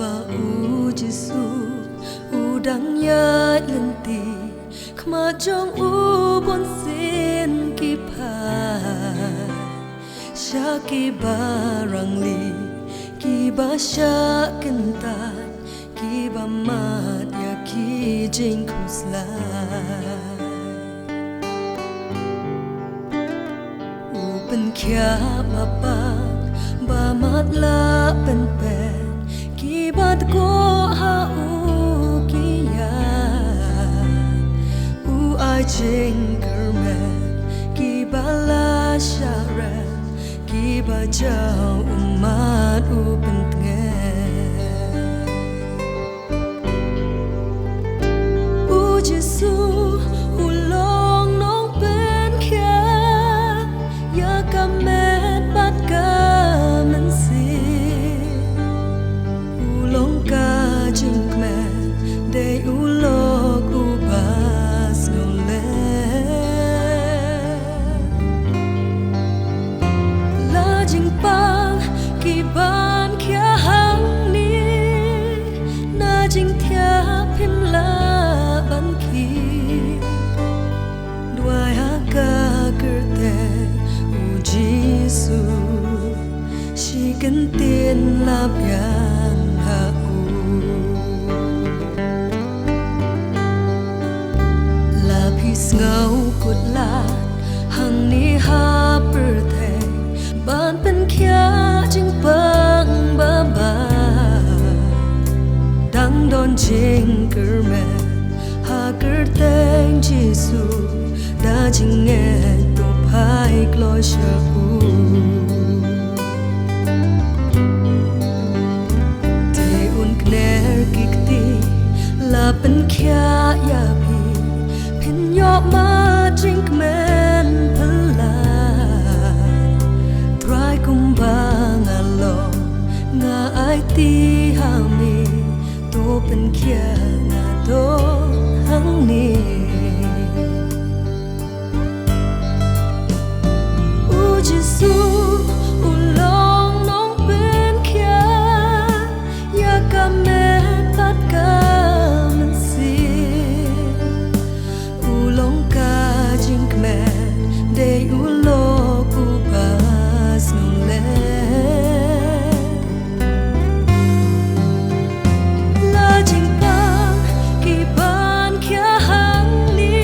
ba u Giêsu u đắng nhớ lần tì khma trong u bon xin ki pa sha ki ba rang li ki ba sha kentat ki ba mat ya ki jing kusla u ben kya ma pa ba mat la ben pen ki ba ko ha u ki ya u ai jing kerme ki ba la sha ra ki ba jao umat u ben nge u Giêsu u long nong ben kya ya ka met bat ka man si u long ka jing me de u lok u bas no le la jing pang ki ban kya hang ni na jing thia phim la ban ki dwai ha ka kerte u Giêsu shi kan tiên la bian ha u la pis ngau kut la hang ni ha per the ban pen kya jing pang ba ba dang don jing ker me ha ker teng Giêsu da jing nghe to phai klo sha u te un kner kikti la pen kya ya pi pin yo ma jing men pala try kum ba nga lo nga ai ti ha mi to pen kya nga to hang ni u Giêsu u long nong ben kya ya ka me tat ka man si u long ka jing me de u lo ku bas no le la jing pa ki ban kya hang ni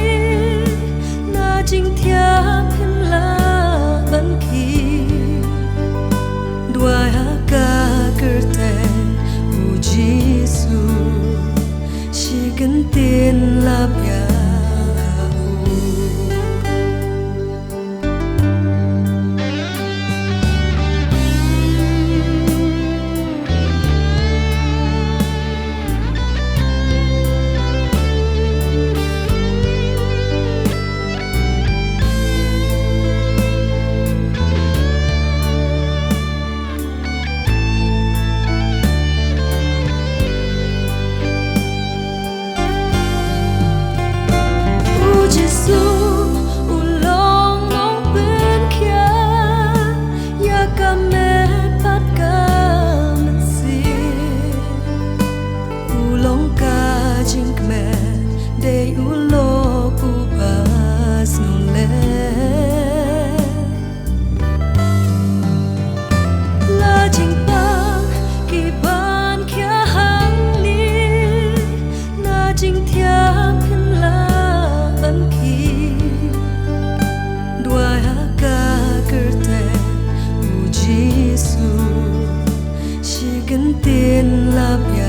na jing thia phin la ban ki dwai ha ka kerte u Giêsu shi kan tiên la bia de u lo ku bas no le la jing pa ki ban kya hang ni na jing thia phin la ban ki dwai ha ka kerte u Giêsu shi kan tiên la bia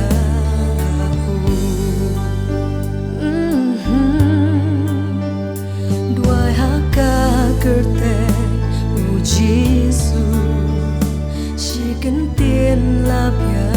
kerte u Giêsu shi kan tiên la bia